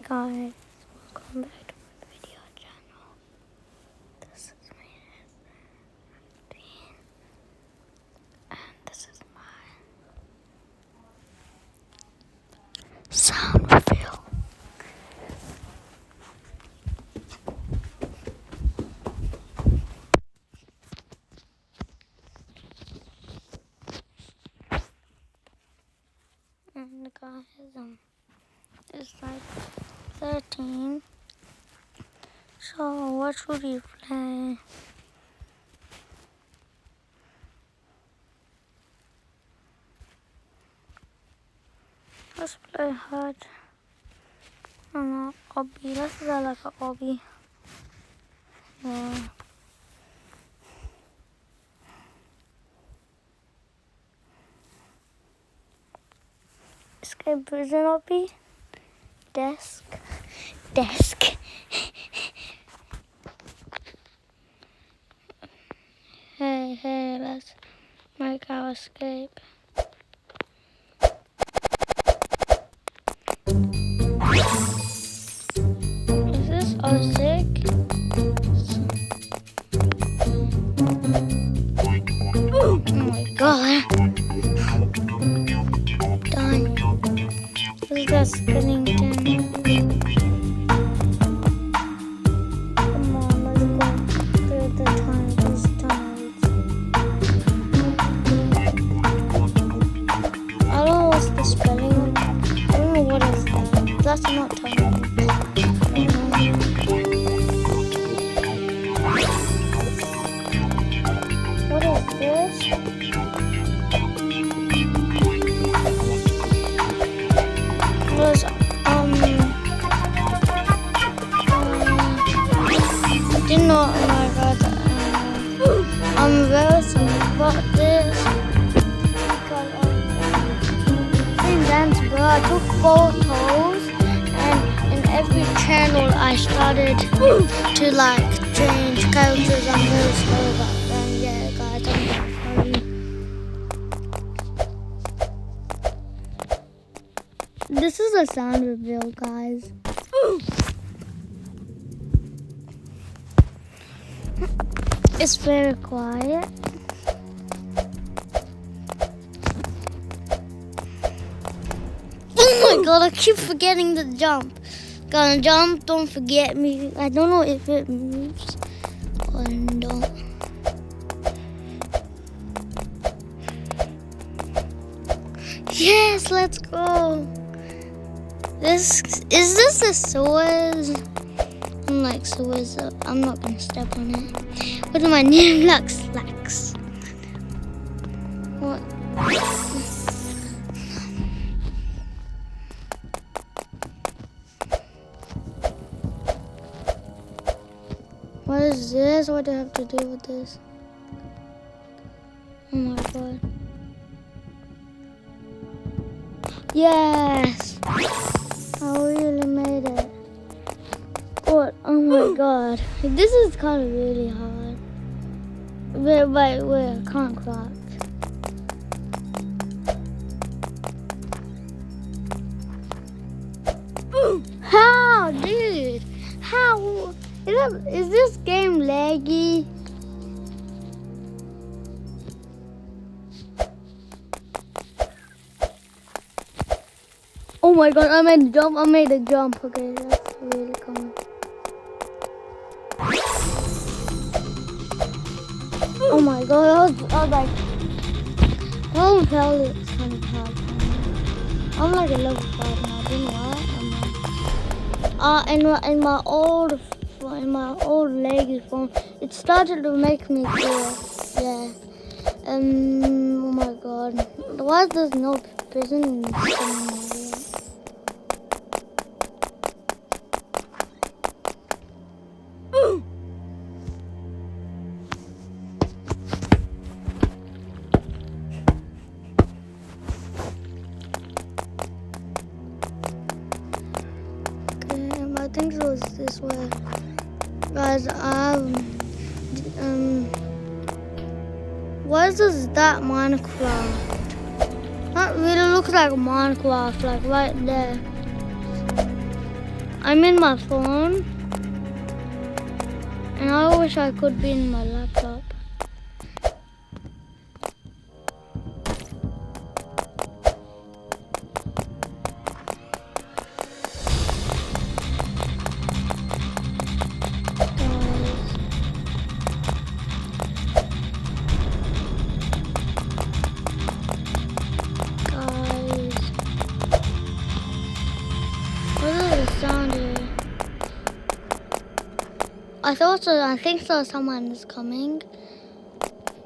Guys, welcome back to my video channel. This is my routine, and this is my sound reveal. And guys, it's like 13. So what should we play? Let's play hard. Obby. Let's play like a obby. Yeah. Escape prison obby. Desk. Hey, let's make our escape. Is this sick? Oh my god. Done. This is that spinning thing. Come on, let's go through the tunnels. I don't know what's the spelling. I don't know what is that. That's not tunnels. What is this? Was didn't know. Oh my god. I'm very sorry about this. Because in Zanzibar, I took photos, and in every channel I started to like change characters. I'm very sorry about that. Yeah, guys, I'm very sorry. This is a sound reveal, guys. It's very quiet. Oh my god, I keep forgetting to jump. Gonna jump, don't forget me. I don't know if it moves or not. Yes, let's go. Is this the sewers? I'm like sewers. I'm not gonna step on it. What are my new slacks? What? What is this? What do I have to do with this? Oh my god. Yes! I really made it. What? Oh my god. This is kind of really hard. Wait, I can't crouch. How, dude? How? Is this game laggy? Oh my god, I made a jump. Okay, that's really cool. Oh my god, I was like, oh hell, it's kind of hard. I'm like a level 5 now, do you know what? In my old laggy phone, it started to make me feel, yeah. Oh my god, why there's no prison? I think it was this way. Guys, what is that Minecraft? That really looks like Minecraft, like right there. I'm in my phone. And I wish I could be in my laptop. I think so. Someone is coming.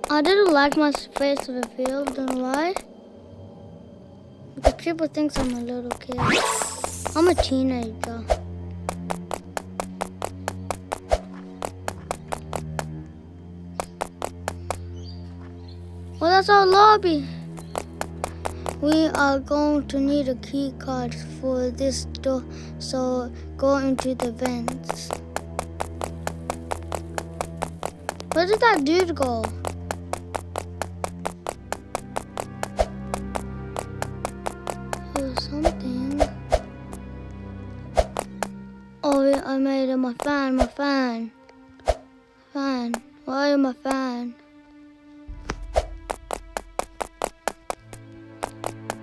I didn't like my face reveal. Don't know why. Because people think I'm a little kid. I'm a teenager. Well, that's our lobby. We are going to need a key card for this door. So go into the vents. Where did that dude go? Or something. Oh, I made it. My fan. Why am I fan?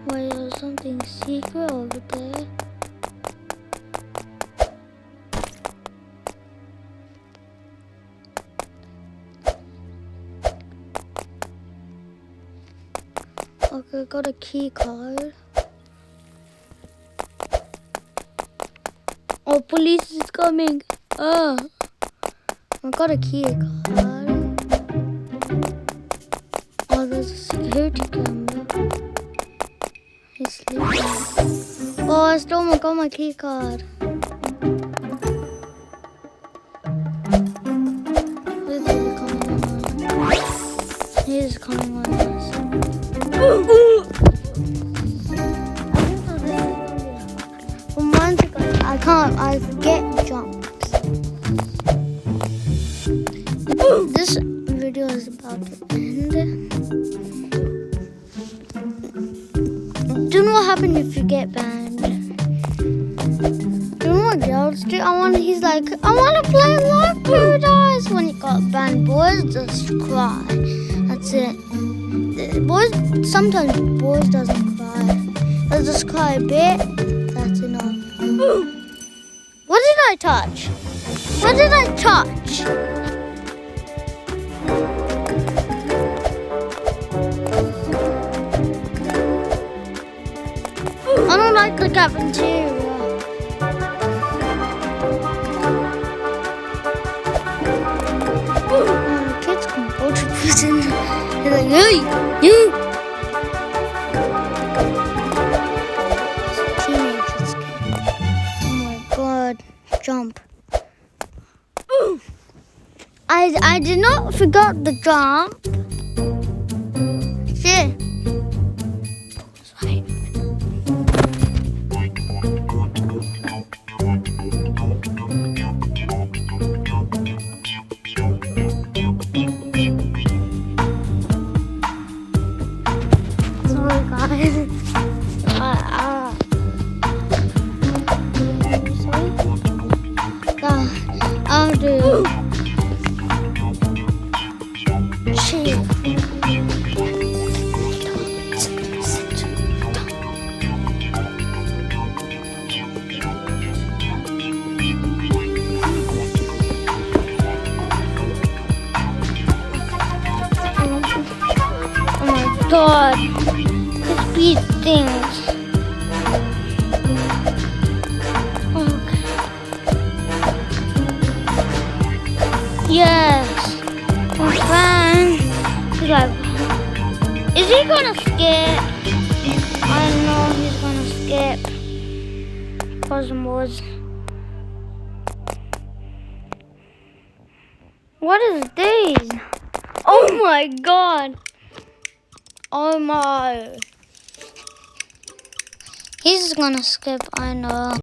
Why there's something secret over there? Okay, got a key card. Oh, police is coming. Oh, I got a key card. Oh, there's a security camera. He's sleeping. Oh, I got my key card. He's coming on us. I forget jumps. This video is about to end. Do you know what happens if you get banned? Do you know what girls do? He's like, I want to play Live Paradise. When he got banned, boys just cry. That's it. Sometimes boys doesn't cry. They'll just cry a bit. That's enough. What did I touch? What did I touch? I don't like the cafeteria. Oh, kids can go to prison. They're like, hey, you. Teenagers. Oh my God. Jump. I did not forget the jump. Shit. Sorry. Sorry guys. I'll do chill. Oh my God, let's beat things. Yes, I'm fine. He's like, is he gonna skip? I know he's gonna skip. Cousin was. What is this? Oh my God. Oh my. He's gonna skip, I know.